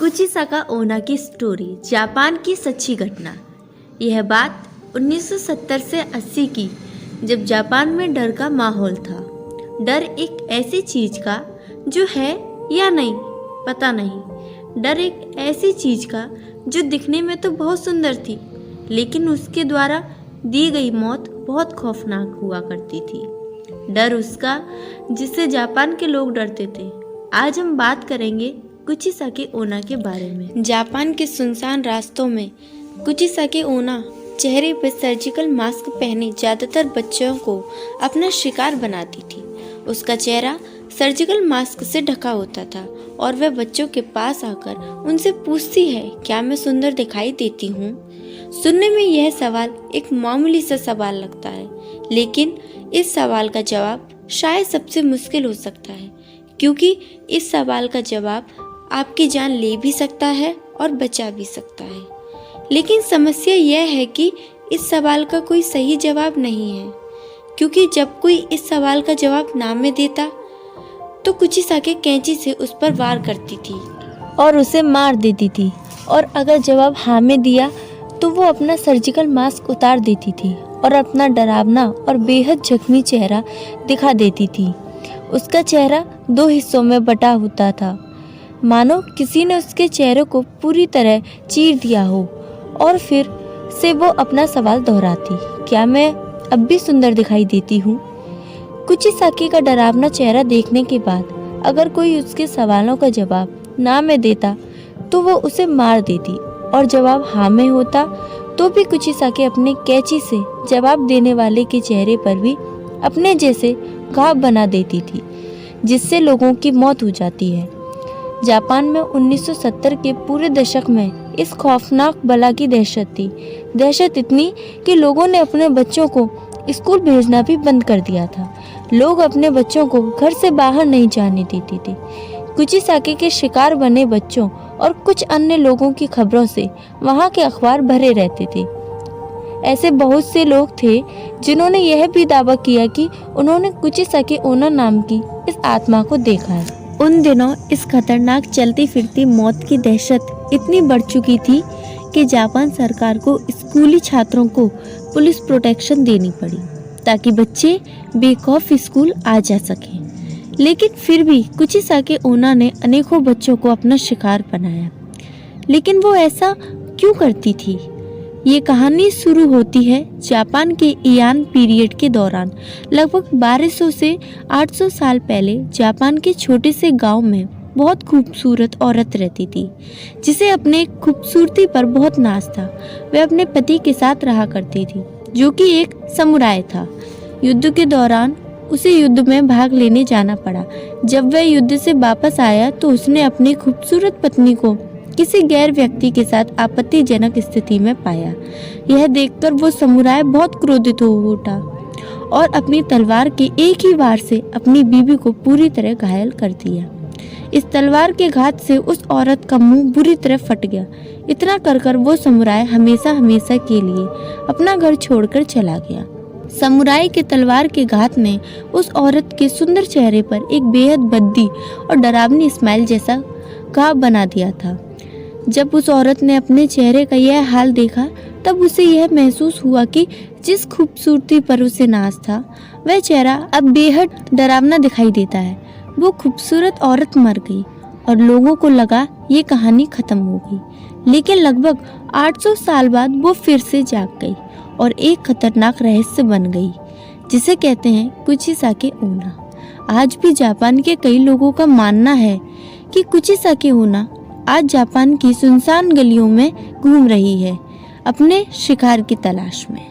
कुचिसाका ओना की story, Japan की सच्ची घटना। यह बात 1970 से 80 की, जब जापान में डर का माहौल था। डर एक ऐसी चीज का जो है या नहीं पता नहीं। डर एक ऐसी चीज का जो दिखने में तो बहुत सुंदर थी, लेकिन उसके द्वारा दी गई मौत बहुत खौफनाक हुआ करती थी। डर उसका जिससे जापान के लोग डरते थे। आज हम बात करेंगे कुचिसाकी ओना के बारे में। जापान के सुनसान रास्तों में कुचिसाकी ओना चेहरे पर सर्जिकल मास्क पहने ज्यादातर बच्चों को अपना शिकार बनाती थी। उसका चेहरा सर्जिकल मास्क से ढका होता था और वह बच्चों के पास आकर उनसे पूछती है, क्या मैं सुंदर दिखाई देती हूँ? सुनने में यह सवाल एक मामूली सा सवाल लगता है, लेकिन इस सवाल का जवाब शायद सबसे मुश्किल हो सकता है, क्योंकि इस सवाल का जवाब आपकी जान ले भी सकता है और बचा भी सकता है। लेकिन समस्या यह है कि इस सवाल का कोई सही जवाब नहीं है, क्योंकि जब कोई इस सवाल का जवाब ना में देता तो कुचिसाकी कैंची से उस पर वार करती थी और उसे मार देती थी, और अगर जवाब हाँ में दिया तो वो अपना सर्जिकल मास्क उतार देती थी और अपना डरावना और बेहद जख्मी चेहरा दिखा देती थी। उसका चेहरा 2 हिस्सों में बटा होता था, मानो किसी ने उसके चेहरे को पूरी तरह चीर दिया हो, और फिर से वो अपना सवाल दोहराती, क्या मैं अब भी सुंदर दिखाई देती हूँ? कुचिसाकी का डरावना चेहरा देखने के बाद अगर कोई उसके सवालों का जवाब ना में देता तो वो उसे मार देती, और जवाब हाँ में होता तो भी कुचिसाकी अपने कैंची से जवाब देने वाले के चेहरे पर भी अपने जैसे घाव बना देती थी, जिससे लोगों की मौत हो जाती है। जापान में 1970 के पूरे दशक में इस खौफनाक बला की दहशत थी। दहशत इतनी कि लोगों ने अपने बच्चों को स्कूल भेजना भी बंद कर दिया था। लोग अपने बच्चों को घर से बाहर नहीं जाने देते थे। कुचिसाकी के शिकार बने बच्चों और कुछ अन्य लोगों की खबरों से वहाँ के अखबार भरे रहते थे। ऐसे बहुत से लोग थे जिन्होंने यह भी दावा किया कि उन्होंने कुचिसाकी ओना नाम की इस आत्मा को देखा है। उन दिनों इस खतरनाक चलती फिरती मौत की दहशत इतनी बढ़ चुकी थी कि जापान सरकार को स्कूली छात्रों को पुलिस प्रोटेक्शन देनी पड़ी, ताकि बच्चे बेखौफ स्कूल आ जा सकें। लेकिन फिर भी कुचिसाकी ओना ने अनेकों बच्चों को अपना शिकार बनाया। लेकिन वो ऐसा क्यों करती थी? ये कहानी शुरू होती है जापान के इयान पीरियड के दौरान। लगभग 1200 से 800 साल पहले जापान के छोटे से गांव में बहुत खूबसूरत औरत रहती थी, जिसे अपने खूबसूरती पर बहुत नाज था। वह अपने पति के साथ रहा करती थी, जो कि एक समुराय था। युद्ध के दौरान उसे युद्ध में भाग लेने जाना पड़ा। जब वह युद्ध से वापस आया तो उसने अपनी खूबसूरत पत्नी को किसी गैर व्यक्ति के साथ आपत्तिजनक स्थिति में पाया। यह देखकर वो समुराय बहुत क्रोधित हो उठा और अपनी तलवार के एक ही वार से अपनी बीवी को पूरी तरह घायल कर दिया। इस तलवार के घात से उस औरत का मुंह बुरी तरह फट गया। इतना कर वो समुराय हमेशा हमेशा के लिए अपना घर छोड़कर चला गया। समुराय के तलवार के घात ने उस औरत के सुंदर चेहरे पर एक बेहद भद्दी और डरावनी स्माइल जैसा घाव बना दिया था। जब उस औरत ने अपने चेहरे का यह हाल देखा, तब उसे यह महसूस हुआ कि जिस खूबसूरती पर उसे नाज था, वह चेहरा अब बेहद डरावना दिखाई देता है। वो खूबसूरत औरत मर गई और लोगों को लगा ये कहानी खत्म हो गई। लेकिन लगभग 800 साल बाद वो फिर से जाग गई और एक खतरनाक रहस्य बन गई, जिसे कहते हैं कुचिसाकी ओना। आज भी जापान के कई लोगों का मानना है कि कुचिसाकी ओना आज जापान की सुनसान गलियों में घूम रही है, अपने शिकार की तलाश में।